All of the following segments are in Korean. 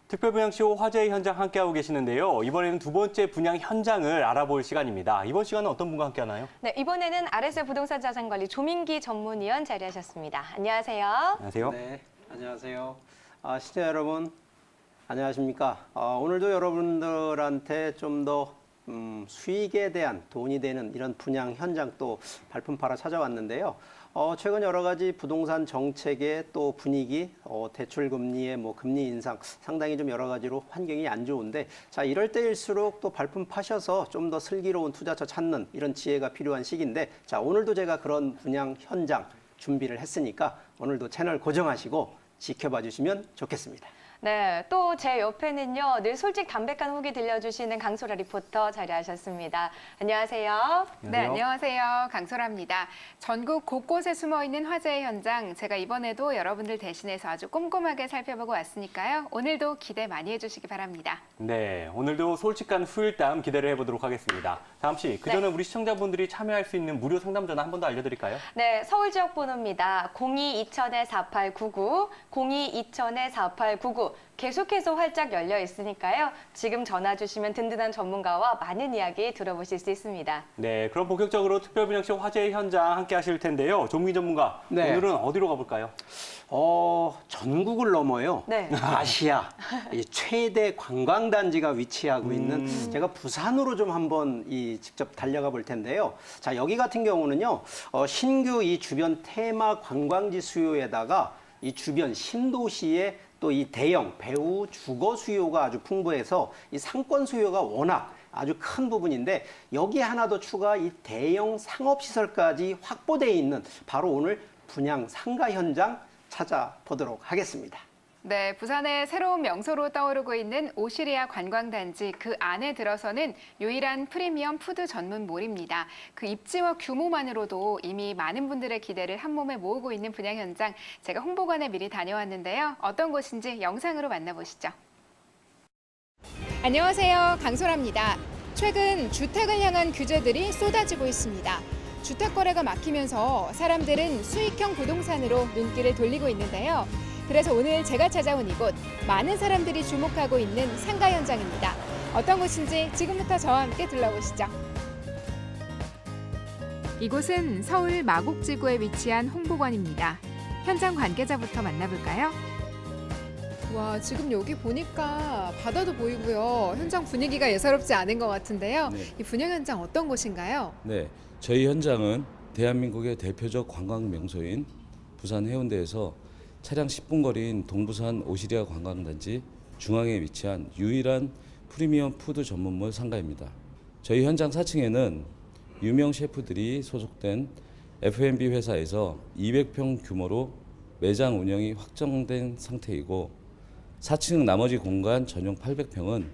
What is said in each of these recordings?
특별분양쇼 화제의 현장 함께하고 계시는데요. 이번에는 두 번째 분양 현장을 알아볼 시간입니다. 이번 시간은 어떤 분과 함께하나요? 네, 이번에는 RSL 부동산 자산관리 조민기 전문위원 자리하셨습니다. 안녕하세요. 안녕하세요. 네, 안녕하세요. 시청자 여러분, 안녕하십니까? 오늘도 여러분들한테 좀 더 수익에 대한 돈이 되는 이런 분양 현장 또 발품팔아 찾아왔는데요. 최근 여러 가지 부동산 정책의 또 분위기, 대출 금리의 금리 인상 상당히 좀 여러 가지로 환경이 안 좋은데, 자, 이럴 때일수록 또 발품 파셔서 좀 더 슬기로운 투자처 찾는 이런 지혜가 필요한 시기인데, 자, 오늘도 제가 그런 분양 현장 준비를 했으니까 오늘도 채널 고정하시고 지켜봐 주시면 좋겠습니다. 네, 또 제 옆에는요, 늘 솔직 담백한 후기 들려주시는 강소라 리포터 자리하셨습니다. 안녕하세요. 네, 안녕하세요. 강소라입니다. 전국 곳곳에 숨어있는 화제의 현장, 제가 이번에도 여러분들 대신해서 아주 꼼꼼하게 살펴보고 왔으니까요. 오늘도 기대 많이 해주시기 바랍니다. 네, 오늘도 솔직한 후일담 기대를 해보도록 하겠습니다. 다음 씨, 그 전에 우리 시청자분들이 참여할 수 있는 무료 상담 전화 한 번 더 알려드릴까요? 네, 서울 지역 번호입니다. 02-2000-4899, 02-2000-4899. 계속해서 활짝 열려 있으니까요. 지금 전화 주시면 든든한 전문가와 많은 이야기 들어보실 수 있습니다. 네, 그럼 본격적으로 특별분양쇼 화제의 현장 함께 하실 텐데요. 조민기 전문가, 네. 오늘은 어디로 가볼까요? 전국을 넘어요. 네. 아시아 이 최대 관광단지가 위치하고 있는, 제가 부산으로 좀 한번 직접 달려가 볼 텐데요. 자, 여기 같은 경우는요, 신규 이 주변 테마 관광지 수요에다가 이 주변 신도시의 또 이 대형 배우 주거 수요가 아주 풍부해서 이 상권 수요가 워낙 아주 큰 부분인데, 여기에 하나 더 추가 이 대형 상업시설까지 확보되어 있는 바로 오늘 분양 상가 현장 찾아보도록 하겠습니다. 네, 부산의 새로운 명소로 떠오르고 있는 오시리아 관광단지, 그 안에 들어서는 유일한 프리미엄 푸드 전문몰입니다. 그 입지와 규모만으로도 이미 많은 분들의 기대를 한 몸에 모으고 있는 분양 현장, 제가 홍보관에 미리 다녀왔는데요. 어떤 곳인지 영상으로 만나보시죠. 안녕하세요, 강소라입니다. 최근 주택을 향한 규제들이 쏟아지고 있습니다. 주택 거래가 막히면서 사람들은 수익형 부동산으로 눈길을 돌리고 있는데요. 그래서 오늘 제가 찾아온 이곳, 많은 사람들이 주목하고 있는 상가 현장입니다. 어떤 곳인지 지금부터 저와 함께 둘러보시죠. 이곳은 서울 마곡지구에 위치한 홍보관입니다. 현장 관계자부터 만나볼까요? 와, 지금 여기 보니까 바다도 보이고요. 현장 분위기가 예사롭지 않은 것 같은데요. 네. 이 분양 현장 어떤 곳인가요? 네, 저희 현장은 대한민국의 대표적 관광 명소인 부산 해운대에서 차량 10분 거리인 동부산 오시리아 관광단지 중앙에 위치한 유일한 프리미엄 푸드 전문몰 상가입니다. 저희 현장 4층에는 유명 셰프들이 소속된 F&B 회사에서 200평 규모로 매장 운영이 확정된 상태이고, 4층 나머지 공간 전용 800평은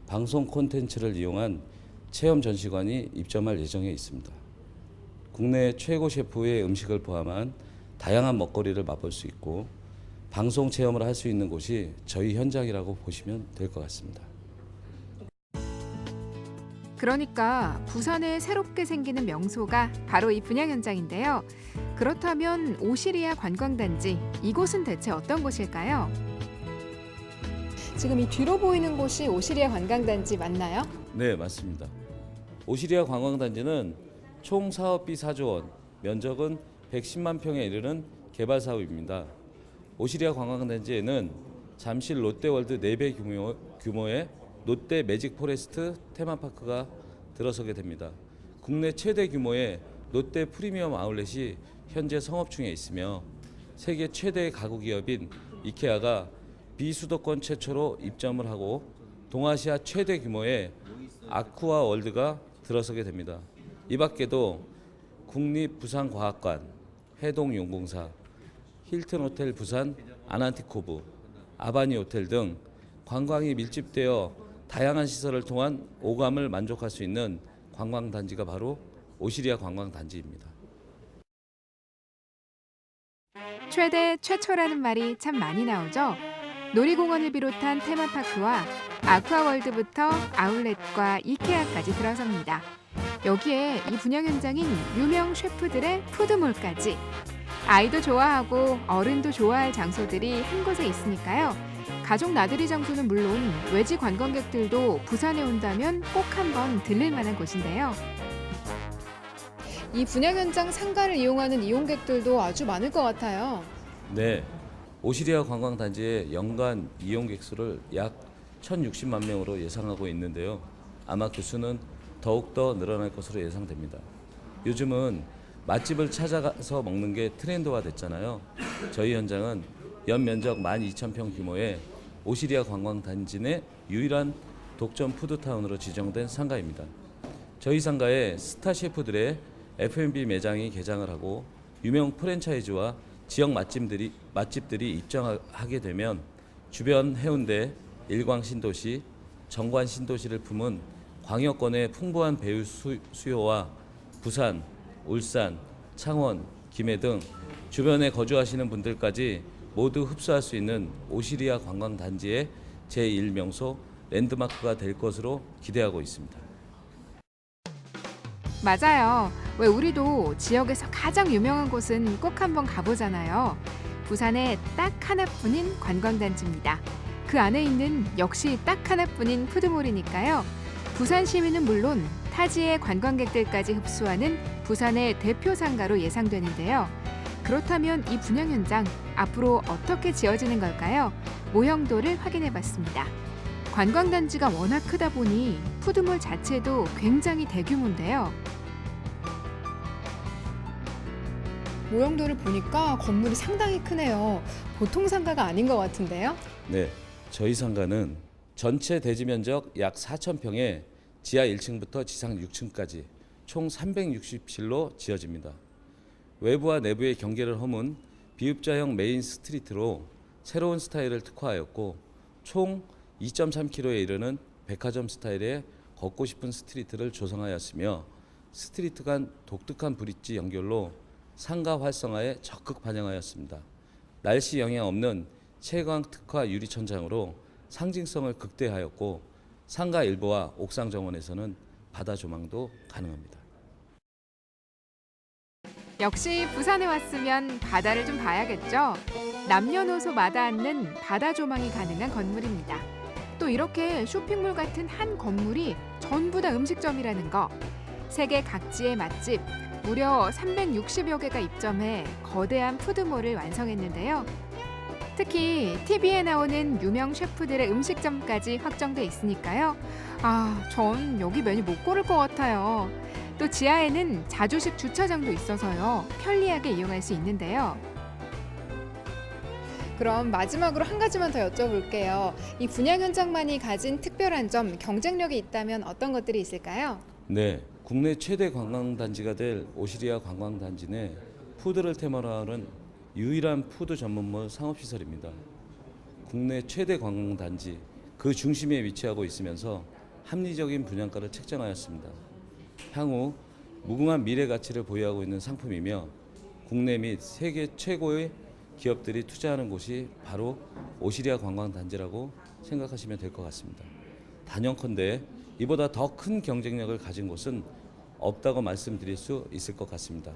방송 콘텐츠를 이용한 체험 전시관이 입점할 예정에 있습니다. 국내 최고 셰프의 음식을 포함한 다양한 먹거리를 맛볼 수 있고 방송 체험을 할 수 있는 곳이 저희 현장이라고 보시면 될 것 같습니다. 그러니까 부산에 새롭게 생기는 명소가 바로 이 분양 현장인데요. 그렇다면 오시리아 관광단지, 이곳은 대체 어떤 곳일까요? 지금 이 뒤로 보이는 곳이 오시리아 관광단지 맞나요? 네, 맞습니다. 오시리아 관광단지는 총 사업비 4조 원, 면적은 110만 평에 이르는 개발 사업입니다. 오시리아 관광단지에는 잠실 롯데월드 4배 규모의 롯데 매직 포레스트 테마파크가 들어서게 됩니다. 국내 최대 규모의 롯데 프리미엄 아울렛이 현재 성업 중에 있으며, 세계 최대 가구 기업인 이케아가 비수도권 최초로 입점을 하고 동아시아 최대 규모의 아쿠아 월드가 들어서게 됩니다. 이 밖에도 국립부산과학관, 해동용공사, 힐튼 호텔 부산 아난티코브, 아바니 호텔 등 관광이 밀집되어 다양한 시설을 통한 오감을 만족할 수 있는 관광단지가 바로 오시리아 관광단지입니다. 최대 최초라는 말이 참 많이 나오죠. 놀이공원을 비롯한 테마파크와 아쿠아월드부터 아울렛과 이케아까지 들어섭니다. 여기에 이 분양 현장인 유명 셰프들의 푸드몰까지. 아이도 좋아하고 어른도 좋아할 장소들이 한 곳에 있으니까요. 가족 나들이 장소는 물론 외지 관광객들도 부산에 온다면 꼭 한번 들릴 만한 곳인데요. 이 분양 현장 상가를 이용하는 이용객들도 아주 많을 것 같아요. 네, 오시리아 관광단지의 연간 이용객 수를 약 1,060만 명으로 예상하고 있는데요. 아마 그 수는 더욱더 늘어날 것으로 예상됩니다. 요즘은 맛집을 찾아가서 먹는 게 트렌드화 됐잖아요. 저희 현장은 연 면적 12,000평 규모의 오시리아 관광단지 내 유일한 독점 푸드타운으로 지정된 상가입니다. 저희 상가에 스타 셰프들의 F&B 매장이 개장을 하고 유명 프랜차이즈와 지역 맛집들이 입장하게 되면 주변 해운대, 일광 신도시, 정관 신도시를 품은 광역권의 풍부한 배우 수요와 부산, 울산, 창원, 김해 등 주변에 거주하시는 분들까지 모두 흡수할 수 있는 오시리아 관광단지의 제1명소 랜드마크가 될 것으로 기대하고 있습니다. 맞아요. 왜 우리도 지역에서 가장 유명한 곳은 꼭 한번 가보잖아요. 부산에 딱 하나뿐인 관광단지입니다. 그 안에 있는 역시 딱 하나뿐인 푸드몰이니까요. 부산 시민은 물론 타지의 관광객들까지 흡수하는 부산의 대표 상가로 예상되는데요. 그렇다면 이 분양 현장 앞으로 어떻게 지어지는 걸까요? 모형도를 확인해봤습니다. 관광단지가 워낙 크다 보니 푸드몰 자체도 굉장히 대규모인데요. 모형도를 보니까 건물이 상당히 크네요. 보통 상가가 아닌 것 같은데요? 네, 저희 상가는 전체 대지 면적 약 4,000평에 지하 1층부터 지상 6층까지 총 360실로 지어집니다. 외부와 내부의 경계를 허문 비읍자형 메인 스트리트로 새로운 스타일을 특화하였고 총 2.3km에 이르는 백화점 스타일의 걷고 싶은 스트리트를 조성하였으며 스트리트 간 독특한 브릿지 연결로 상가 활성화에 적극 반영하였습니다. 날씨 영향 없는 채광 특화 유리 천장으로 상징성을 극대화하였고 상가 일부와 옥상 정원에서는 바다 조망도 가능합니다. 역시 부산에 왔으면 바다를 좀 봐야겠죠. 남녀노소 마다않는 바다 조망이 가능한 건물입니다. 또 이렇게 쇼핑몰 같은 한 건물이 전부 다 음식점이라는 거. 세계 각지의 맛집 무려 360여 개가 입점해 거대한 푸드몰을 완성했는데요. 특히 TV에 나오는 유명 셰프들의 음식점까지 확정돼 있으니까요. 전 여기 메뉴 못 고를 것 같아요. 또 지하에는 자주식 주차장도 있어서요. 편리하게 이용할 수 있는데요. 그럼 마지막으로 한 가지만 더 여쭤볼게요. 이 분양 현장만이 가진 특별한 점, 경쟁력이 있다면 어떤 것들이 있을까요? 네, 국내 최대 관광단지가 될 오시리아 관광단지 내 푸드를 테마로 하는 유일한 푸드 전문몰 상업시설입니다. 국내 최대 관광단지, 그 중심에 위치하고 있으면서 합리적인 분양가를 책정하였습니다. 향후 무궁한 미래 가치를 보유하고 있는 상품이며 국내 및 세계 최고의 기업들이 투자하는 곳이 바로 오시리아 관광단지라고 생각하시면 될 것 같습니다. 단연컨대 이보다 더 큰 경쟁력을 가진 곳은 없다고 말씀드릴 수 있을 것 같습니다.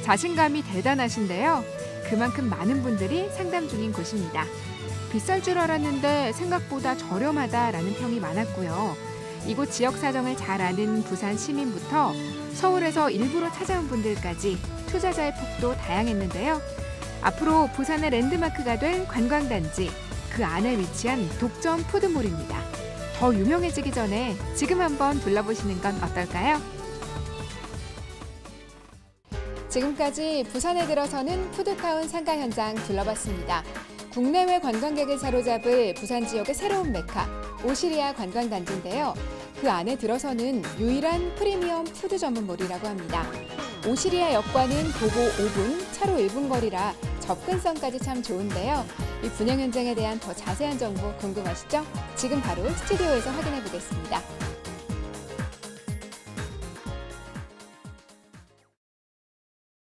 자신감이 대단하신데요. 그만큼 많은 분들이 상담 중인 곳입니다. 비쌀 줄 알았는데 생각보다 저렴하다라는 평이 많았고요. 이곳 지역 사정을 잘 아는 부산 시민부터 서울에서 일부러 찾아온 분들까지 투자자의 폭도 다양했는데요. 앞으로 부산의 랜드마크가 될 관광단지, 그 안에 위치한 독점 푸드몰입니다. 더 유명해지기 전에 지금 한번 둘러보시는 건 어떨까요? 지금까지 부산에 들어서는 푸드타운 상가 현장 둘러봤습니다. 국내외 관광객을 사로잡을 부산 지역의 새로운 메카, 오시리아 관광단지인데요. 그 안에 들어서는 유일한 프리미엄 푸드 전문몰이라고 합니다. 오시리아 역과는 도보 5분, 차로 1분 거리라 접근성까지 참 좋은데요. 이 분양 현장에 대한 더 자세한 정보 궁금하시죠? 지금 바로 스튜디오에서 확인해 보겠습니다.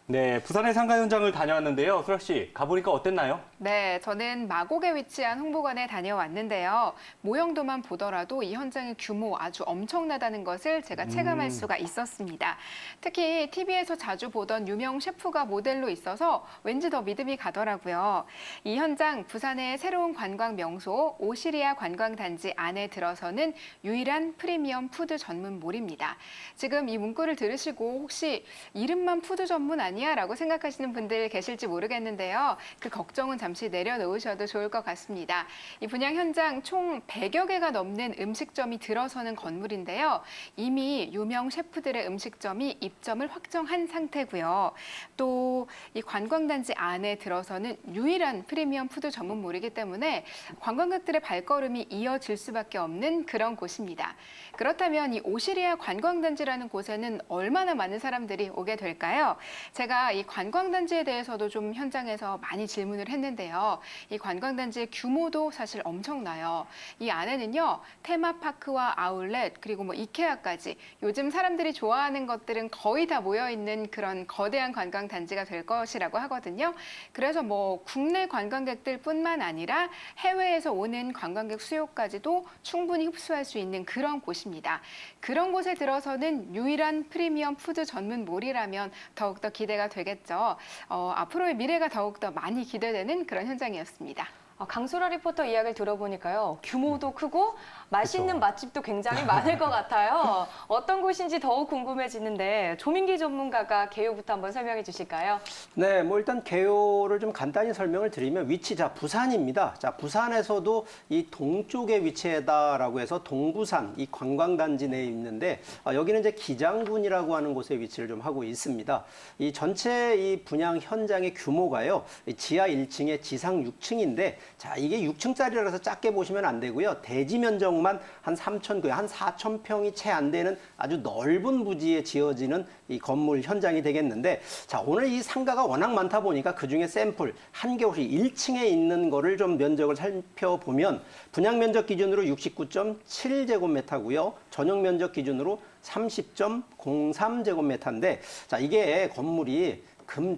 네, 부산의 상가 현장을 다녀왔는데요. 수락 씨, 가보니까 어땠나요? 네, 저는 마곡에 위치한 홍보관에 다녀왔는데요. 모형도만 보더라도 이 현장의 규모 아주 엄청나다는 것을 제가 체감할 수가 있었습니다. 특히 TV에서 자주 보던 유명 셰프가 모델로 있어서 왠지 더 믿음이 가더라고요. 이 현장, 부산의 새로운 관광 명소 오시리아 관광단지 안에 들어서는 유일한 프리미엄 푸드 전문몰입니다. 지금 이 문구를 들으시고 혹시 이름만 푸드 전문 아니야? 라고 생각하시는 분들 계실지 모르겠는데요. 그 걱정은 잠시 내려놓으셔도 좋을 것 같습니다. 이 분양 현장 총 100여 개가 넘는 음식점이 들어서는 건물인데요. 이미 유명 셰프들의 음식점이 입점을 확정한 상태고요. 또 이 관광단지 안에 들어서는 유일한 프리미엄 푸드 전문몰이기 때문에 관광객들의 발걸음이 이어질 수밖에 없는 그런 곳입니다. 그렇다면 이 오시리아 관광단지라는 곳에는 얼마나 많은 사람들이 오게 될까요? 제가 이 관광단지에 대해서도 좀 현장에서 많이 질문을 했는데요. 이 관광단지의 규모도 사실 엄청나요. 이 안에는요, 테마파크와 아울렛, 그리고 뭐 이케아까지 요즘 사람들이 좋아하는 것들은 거의 다 모여있는 그런 거대한 관광단지가 될 것이라고 하거든요. 그래서 뭐 국내 관광객들 뿐만 아니라 해외에서 오는 관광객 수요까지도 충분히 흡수할 수 있는 그런 곳입니다. 그런 곳에 들어서는 유일한 프리미엄 푸드 전문몰이라면 더욱더 기대가 되겠죠. 앞으로의 미래가 더욱더 많이 기대되는 그런 현장이었습니다. 강소라 리포터 이야기를 들어보니까요. 규모도 크고 맛있는 맛집도 굉장히 많을 것 같아요. 어떤 곳인지 더욱 궁금해지는데 조민기 전문가가 개요부터 한번 설명해 주실까요? 네, 뭐 일단 개요를 좀 간단히 설명을 드리면 위치, 자, 부산입니다. 자, 부산에서도 이 동쪽에 위치하다라고 해서 동부산 이 관광단지 내에 있는데 여기는 이제 기장군이라고 하는 곳에 위치를 좀 하고 있습니다. 이 전체 이 분양 현장의 규모가요, 지하 1층에 지상 6층인데 자, 이게 6층짜리라서 작게 보시면 안 되고요. 대지 면적만 한 4,000평이 채 안 되는 아주 넓은 부지에 지어지는 이 건물 현장이 되겠는데 자, 오늘 이 상가가 워낙 많다 보니까 그중에 샘플 한 개 혹시 1층에 있는 거를 좀 면적을 살펴보면 분양 면적 기준으로 69.7제곱미터고요. 전용 면적 기준으로 30.03제곱미터인데 자, 이게 건물이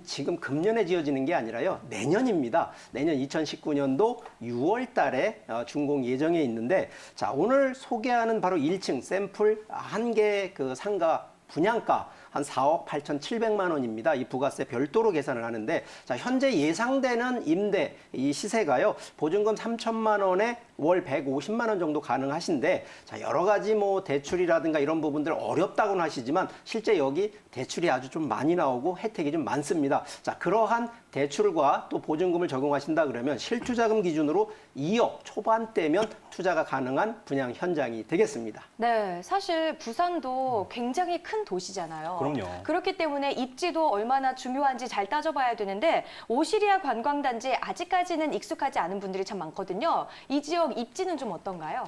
지금 금년에 지어지는 게 아니라요. 내년입니다. 내년 2019년도 6월 달에 준공 예정에 있는데 자, 오늘 소개하는 바로 1층 샘플 한 개 그 상가 분양가 한 4억 8,700만 원입니다. 이 부가세 별도로 계산을 하는데 자, 현재 예상되는 임대 이 시세가요. 보증금 3천만 원에 월 150만 원 정도 가능하신데 자, 여러 가지 뭐 대출이라든가 이런 부분들 어렵다고는 하시지만 실제 여기 대출이 아주 좀 많이 나오고 혜택이 좀 많습니다. 자, 그러한 대출과 또 보증금을 적용하신다 그러면 실투자금 기준으로 2억 초반대면 투자가 가능한 분양 현장이 되겠습니다. 네, 사실 부산도 굉장히 큰 도시잖아요. 그럼요. 그렇기 때문에 입지도 얼마나 중요한지 잘 따져봐야 되는데 오시리아 관광단지에 아직까지는 익숙하지 않은 분들이 참 많거든요. 이 지역 입지는 좀 어떤가요?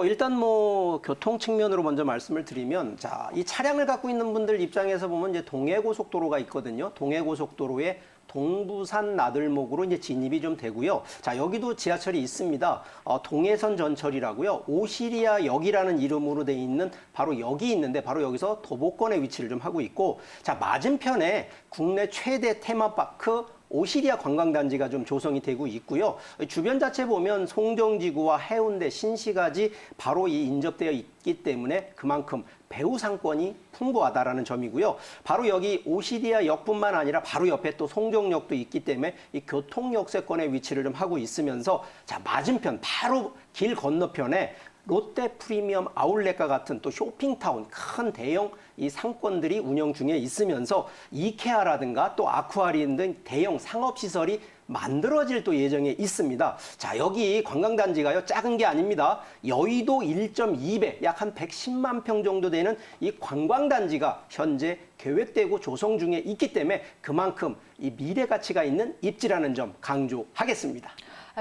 일단 뭐 교통 측면으로 먼저 말씀을 드리면 자, 이 차량을 갖고 있는 분들 입장에서 보면 이제 동해고속도로가 있거든요. 동해고속도로에 동부산 나들목으로 이제 진입이 좀 되고요. 자, 여기도 지하철이 있습니다. 동해선 전철이라고요. 오시리아 역이라는 이름으로 돼 있는 바로 역이 있는데 바로 여기서 도보권에 위치를 좀 하고 있고 자, 맞은편에 국내 최대 테마파크 오시리아 관광단지가 좀 조성이 되고 있고요. 주변 자체 보면 송정지구와 해운대, 신시가지 바로 이 인접되어 있기 때문에 그만큼 배후 상권이 풍부하다라는 점이고요. 바로 여기 오시리아 역뿐만 아니라 바로 옆에 또 송정역도 있기 때문에 이 교통 역세권에 위치를 좀 하고 있으면서 자, 맞은편 바로 길 건너편에 롯데 프리미엄 아울렛과 같은 또 쇼핑타운 큰 대형 이 상권들이 운영 중에 있으면서 이케아라든가 또 아쿠아리움 등 대형 상업시설이 만들어질 또 예정에 있습니다. 자, 여기 관광단지가요, 작은 게 아닙니다. 여의도 1.2배, 약 한 110만 평 정도 되는 이 관광단지가 현재 계획되고 조성 중에 있기 때문에 그만큼 이 미래 가치가 있는 입지라는 점 강조하겠습니다.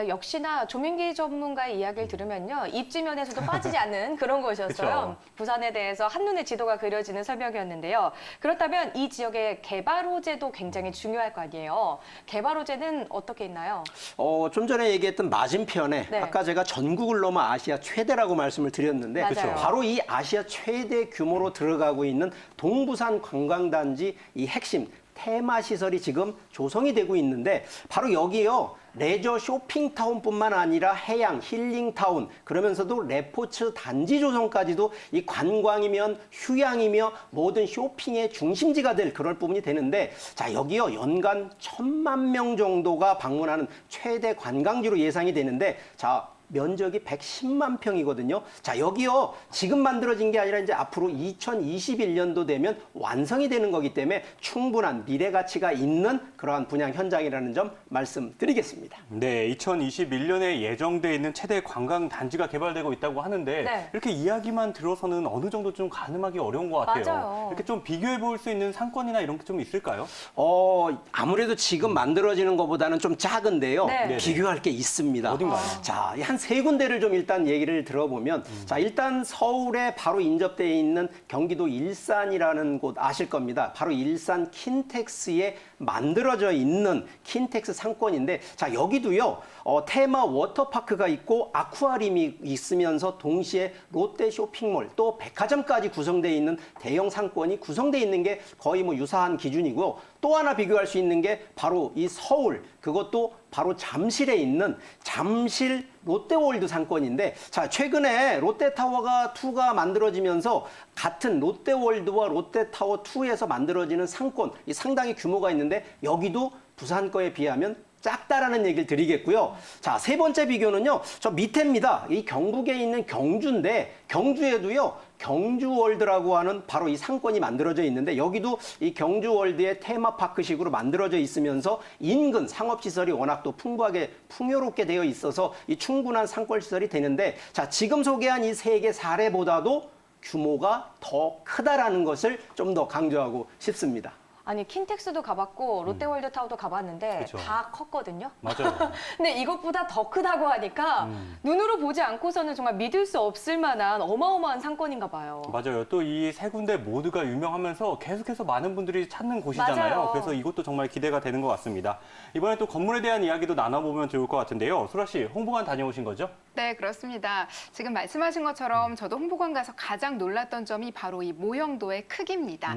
역시나 조민기 전문가의 이야기를 들으면요. 입지면에서도 빠지지 않는 그런 곳이었어요. 그쵸. 부산에 대해서 한눈에 지도가 그려지는 설명이었는데요. 그렇다면 이 지역의 개발 호재도 굉장히 중요할 거 아니에요. 개발 호재는 어떻게 있나요? 좀 전에 얘기했던 맞은편에 네. 아까 제가 전국을 넘어 아시아 최대라고 말씀을 드렸는데 맞아요. 바로 이 아시아 최대 규모로 들어가고 있는 동부산 관광단지 이 핵심 테마 시설이 지금 조성이 되고 있는데 바로 여기요. 레저 쇼핑타운뿐만 아니라 해양 힐링타운 그러면서도 레포츠 단지 조성까지도 이 관광이면 휴양이며 모든 쇼핑의 중심지가 될 그럴 부분이 되는데 자 여기요 연간 1,000만 명 정도가 방문하는 최대 관광지로 예상이 되는데 자 면적이 110만 평이거든요. 자, 여기요. 지금 만들어진 게 아니라 이제 앞으로 2021년도 되면 완성이 되는 거기 때문에 충분한 미래 가치가 있는 그러한 분양 현장이라는 점 말씀드리겠습니다. 네, 2021년에 예정돼 있는 최대 관광 단지가 개발되고 있다고 하는데 네. 이렇게 이야기만 들어서는 어느 정도 좀 가늠하기 어려운 것 같아요. 맞아요. 이렇게 좀 비교해 볼 수 있는 상권이나 이런 게 좀 있을까요? 아무래도 지금 만들어지는 것보다는 좀 작은데요. 네. 비교할 게 있습니다. 어딘가요? 자, 한 세 군데를 좀 일단 얘기를 들어보면 자, 일단 서울에 바로 인접되어 있는 경기도 일산이라는 곳 아실 겁니다. 바로 일산 킨텍스에 만들어져 있는 킨텍스 상권인데 자, 여기도요. 테마 워터파크가 있고 아쿠아리움이 있으면서 동시에 롯데 쇼핑몰 또 백화점까지 구성되어 있는 대형 상권이 구성되어 있는 게 거의 뭐 유사한 기준이고요. 또 하나 비교할 수 있는 게 바로 이 서울 그것도 바로 잠실에 있는 잠실 롯데월드 상권인데 자 최근에 롯데타워가 2가 만들어지면서 같은 롯데월드와 롯데타워 2에서 만들어지는 상권 이 상당히 규모가 있는데 여기도 부산 거에 비하면 작다라는 얘기를 드리겠고요. 자, 세 번째 비교는요. 저 밑에입니다. 이 경북에 있는 경주인데 경주에도요. 경주월드라고 하는 바로 이 상권이 만들어져 있는데 여기도 이 경주월드의 테마파크식으로 만들어져 있으면서 인근 상업시설이 워낙 또 풍부하게 풍요롭게 되어 있어서 이 충분한 상권시설이 되는데 자, 지금 소개한 이 세 개 사례보다도 규모가 더 크다라는 것을 좀 더 강조하고 싶습니다. 아니 킨텍스도 가봤고 롯데월드타워도 가봤는데 그쵸. 다 컸거든요. 맞아요. 근데 이것보다 더 크다고 하니까 눈으로 보지 않고서는 정말 믿을 수 없을 만한 어마어마한 상권인가 봐요. 맞아요. 또 이 세 군데 모두가 유명하면서 계속해서 많은 분들이 찾는 곳이잖아요. 맞아요. 그래서 이것도 정말 기대가 되는 것 같습니다. 이번에 또 건물에 대한 이야기도 나눠보면 좋을 것 같은데요. 소라 씨, 홍보관 다녀오신 거죠? 네, 그렇습니다. 지금 말씀하신 것처럼 저도 홍보관 가서 가장 놀랐던 점이 바로 이 모형도의 크기입니다.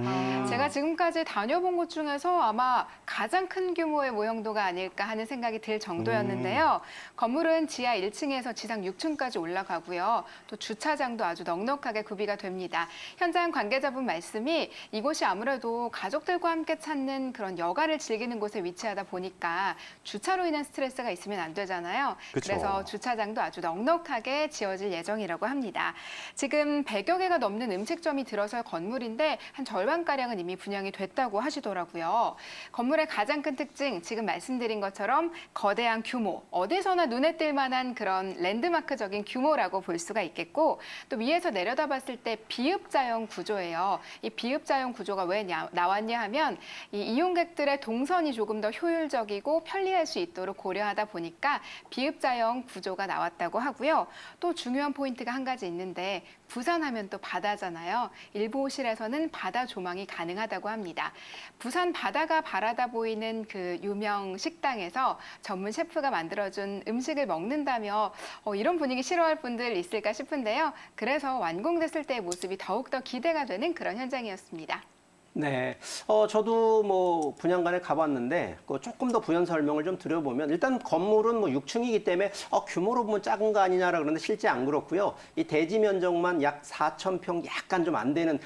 제가 지금까지 다녀본 곳 중에서 아마 가장 큰 규모의 모형도가 아닐까 하는 생각이 들 정도였는데요. 건물은 지하 1층에서 지상 6층까지 올라가고요. 또 주차장도 아주 넉넉하게 구비가 됩니다. 현장 관계자분 말씀이 이곳이 아무래도 가족들과 함께 찾는 그런 여가를 즐기는 곳에 위치하다 보니까 주차로 인한 스트레스가 있으면 안 되잖아요. 그쵸. 그래서 주차장도 아주 넉넉하게 지어질 예정이라고 합니다. 지금 100여 개가 넘는 음식점이 들어설 건물인데 한 절반가량은 이미 분양이 됐다고 하시더라고요. 건물의 가장 큰 특징, 지금 말씀드린 것처럼 거대한 규모, 어디서나 눈에 띌 만한 그런 랜드마크적인 규모라고 볼 수가 있겠고 또 위에서 내려다봤을 때 비읍자형 구조예요. 이 비읍자형 구조가 왜 나왔냐 하면 이 이용객들의 동선이 조금 더 효율적이고 편리할 수 있도록 고려하다 보니까 비읍자형 구조가 나왔다고 하고요. 또 중요한 포인트가 한 가지 있는데 부산 하면 또 바다잖아요. 일부 호실에서는 바다 조망이 가능하다고 합니다. 부산 바다가 바라다 보이는 그 유명 식당에서 전문 셰프가 만들어준 음식을 먹는다며 이런 분위기 싫어할 분들 있을까 싶은데요. 그래서 완공됐을 때의 모습이 더욱더 기대가 되는 그런 현장이었습니다. 네, 저도 뭐 분양관에 가봤는데 조금 더 부연 설명을 좀 드려보면 일단 건물은 뭐 6층이기 때문에 규모로 보면 작은 거 아니냐라 그러는데 실제 안 그렇고요. 이 대지 면적만 약 4,000평 약간 좀 안 되는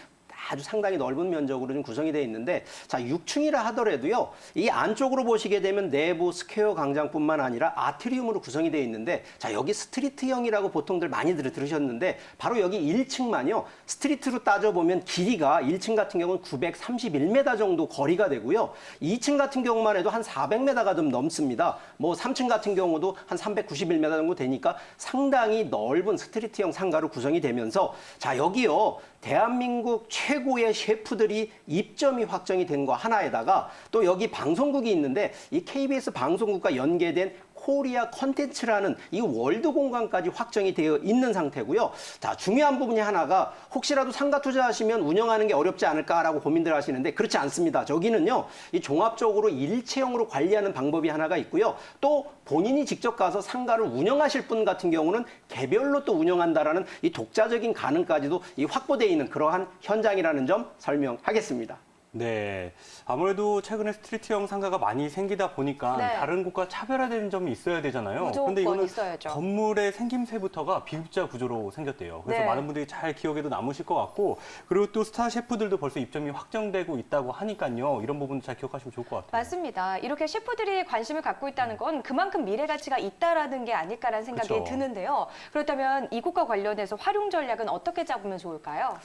아주 상당히 넓은 면적으로 좀 구성이 되어 있는데 자 6층이라 하더라도요 이 안쪽으로 보시게 되면 내부 스퀘어 광장뿐만 아니라 아트리움으로 구성이 되어 있는데 자 여기 스트리트형이라고 보통들 많이들 들으셨는데 바로 여기 1층만요 스트리트로 따져보면 길이가 1층 같은 경우는 931m 정도 거리가 되고요 2층 같은 경우만 해도 한 400m가 좀 넘습니다 뭐 3층 같은 경우도 한 391m 정도 되니까 상당히 넓은 스트리트형 상가로 구성이 되면서 자 여기요 대한민국 최고의 셰프들이 입점이 확정이 된 거 하나에다가 또 여기 방송국이 있는데 이 KBS 방송국과 연계된 코리아 컨텐츠라는 이 월드 공간까지 확정이 되어 있는 상태고요. 자, 중요한 부분이 하나가 혹시라도 상가 투자하시면 운영하는 게 어렵지 않을까라고 고민들 하시는데 그렇지 않습니다. 저기는요. 이 종합적으로 일체형으로 관리하는 방법이 하나가 있고요. 또 본인이 직접 가서 상가를 운영하실 분 같은 경우는 개별로 또 운영한다라는 이 독자적인 가능까지도 이 확보되어 있는 그러한 현장이라는 점 설명하겠습니다. 네, 아무래도 최근에 스트리트형 상가가 많이 생기다 보니까 네. 다른 곳과 차별화되는 점이 있어야 되잖아요. 무조건 근데 이거는 있어야죠. 건물의 생김새부터가 비읍자 구조로 생겼대요. 그래서 네. 많은 분들이 잘 기억에도 남으실 것 같고, 그리고 또 스타 셰프들도 벌써 입점이 확정되고 있다고 하니까요. 이런 부분 잘 기억하시면 좋을 것 같아요. 맞습니다. 이렇게 셰프들이 관심을 갖고 있다는 건 그만큼 미래 가치가 있다라는 게 아닐까라는 생각이 그쵸. 드는데요. 그렇다면 이곳과 관련해서 활용 전략은 어떻게 잡으면 좋을까요?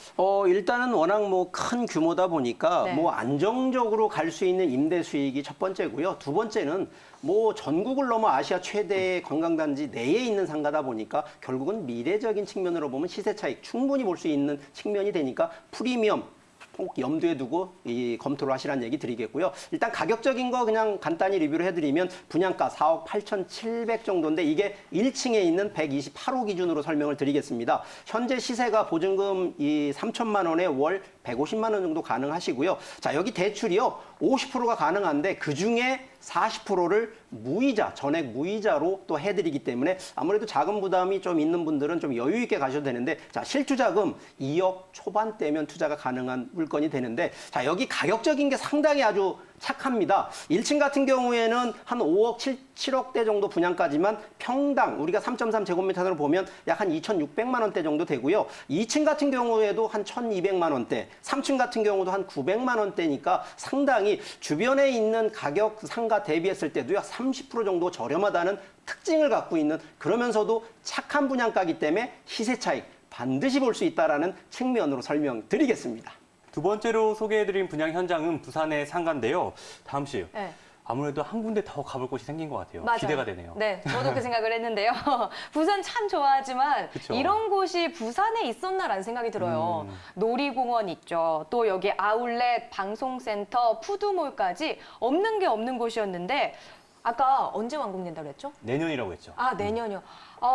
일단은 워낙 뭐 큰 규모다 보니까 네. 뭐 안정적으로 갈 수 있는 임대 수익이 첫 번째고요. 두 번째는 뭐 전국을 넘어 아시아 최대의 관광단지 내에 있는 상가다 보니까 결국은 미래적인 측면으로 보면 시세 차익 충분히 볼 수 있는 측면이 되니까 프리미엄 꼭 염두에 두고 검토를 하시라는 얘기 드리겠고요. 일단 가격적인 거 그냥 간단히 리뷰를 해드리면 분양가 4억 8,700 정도인데 이게 1층에 있는 128호 기준으로 설명을 드리겠습니다. 현재 시세가 보증금 3천만 원에 월 150만 원 정도 가능하시고요. 자, 여기 대출이요. 50%가 가능한데 그중에 40%를 무이자, 전액 무이자로 또 해드리기 때문에 아무래도 자금 부담이 좀 있는 분들은 좀 여유 있게 가셔도 되는데, 자, 실투자금 2억 초반대면 투자가 가능한 물건이 되는데, 자, 여기 가격적인 게 상당히 아주 착합니다. 1층 같은 경우에는 한 5억, 7억대 정도 분양가지만 평당 우리가 3.3제곱미터로 보면 약 한 2,600만 원대 정도 되고요. 2층 같은 경우에도 한 1,200만 원대, 3층 같은 경우도 한 900만 원대니까 상당히 주변에 있는 가격 상가 대비했을 때도 약 30% 정도 저렴하다는 특징을 갖고 있는, 그러면서도 착한 분양가이기 때문에 시세 차익 반드시 볼 수 있다는 측면으로 설명드리겠습니다. 두 번째로 소개해드린 분양 현장은 부산의 상가인데요. 다음 씨, 네. 아무래도 한 군데 더 가볼 곳이 생긴 것 같아요. 맞아요. 기대가 되네요. 네, 저도 그 생각을 했는데요. 부산 참 좋아하지만 그쵸. 이런 곳이 부산에 있었나라는 생각이 들어요. 놀이공원 있죠. 또 여기 아울렛, 방송센터, 푸드몰까지 없는 게 없는 곳이었는데 아까 언제 완공된다고 그랬죠? 내년이라고 했죠. 아, 내년이요.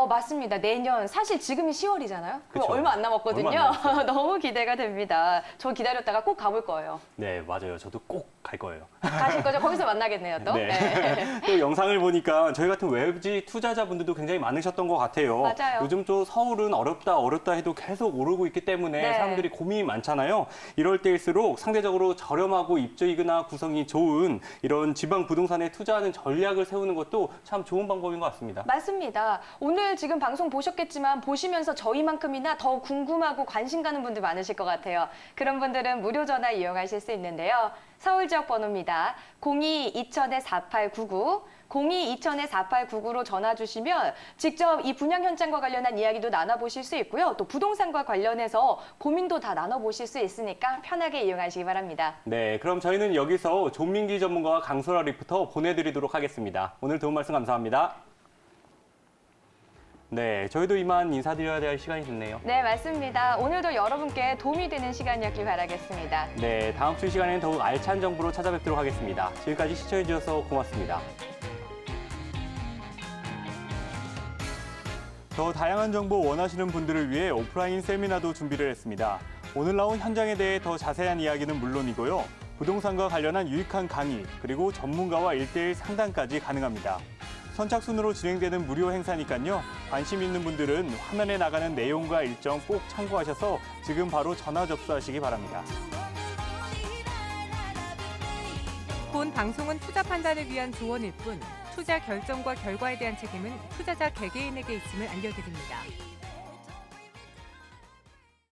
맞습니다. 내년. 사실 지금이 10월이잖아요. 그럼 그쵸. 얼마 안 남았거든요. 얼마 안 남았어요. 너무 기대가 됩니다. 저 기다렸다가 꼭 가볼 거예요. 네, 맞아요. 저도 꼭 갈 거예요. 가실 거죠? 거기서 만나겠네요, 또. 네. 네. 또 영상을 보니까 저희 같은 외지 투자자분들도 굉장히 많으셨던 것 같아요. 맞아요. 요즘 또 서울은 어렵다 해도 계속 오르고 있기 때문에 네. 사람들이 고민이 많잖아요. 이럴 때일수록 상대적으로 저렴하고 입주이거나 구성이 좋은 이런 지방 부동산에 투자하는 전략을 세우는 것도 참 좋은 방법인 것 같습니다. 맞습니다. 오늘 지금 방송 보셨겠지만 보시면서 저희만큼이나 더 궁금하고 관심 가는 분들 많으실 것 같아요. 그런 분들은 무료 전화 이용하실 수 있는데요. 서울 지역 번호입니다. 02-2000-4899, 02-2000-4899로 전화 주시면 직접 이 분양 현장과 관련한 이야기도 나눠보실 수 있고요. 또 부동산과 관련해서 고민도 다 나눠보실 수 있으니까 편하게 이용하시기 바랍니다. 네, 그럼 저희는 여기서 존민기 전문가와 강소라 리포터 보내드리도록 하겠습니다. 오늘 도움 말씀 감사합니다. 네, 저희도 이만 인사드려야 될 시간이 됐네요. 네, 맞습니다. 오늘도 여러분께 도움이 되는 시간이었길 바라겠습니다. 네, 다음 주 시간에는 더욱 알찬 정보로 찾아뵙도록 하겠습니다. 지금까지 시청해 주셔서 고맙습니다. 더 다양한 정보 원하시는 분들을 위해 오프라인 세미나도 준비를 했습니다. 오늘 나온 현장에 대해 더 자세한 이야기는 물론이고요. 부동산과 관련한 유익한 강의, 그리고 전문가와 1:1 상담까지 가능합니다. 선착순으로 진행되는 무료 행사니까요. 관심 있는 분들은 화면에 나가는 내용과 일정 꼭 참고하셔서 지금 바로 전화 접수하시기 바랍니다. 본 방송은 투자 판단을 위한 조언일 뿐 투자 결정과 결과에 대한 책임은 투자자 개개인에게 있음을 알려드립니다.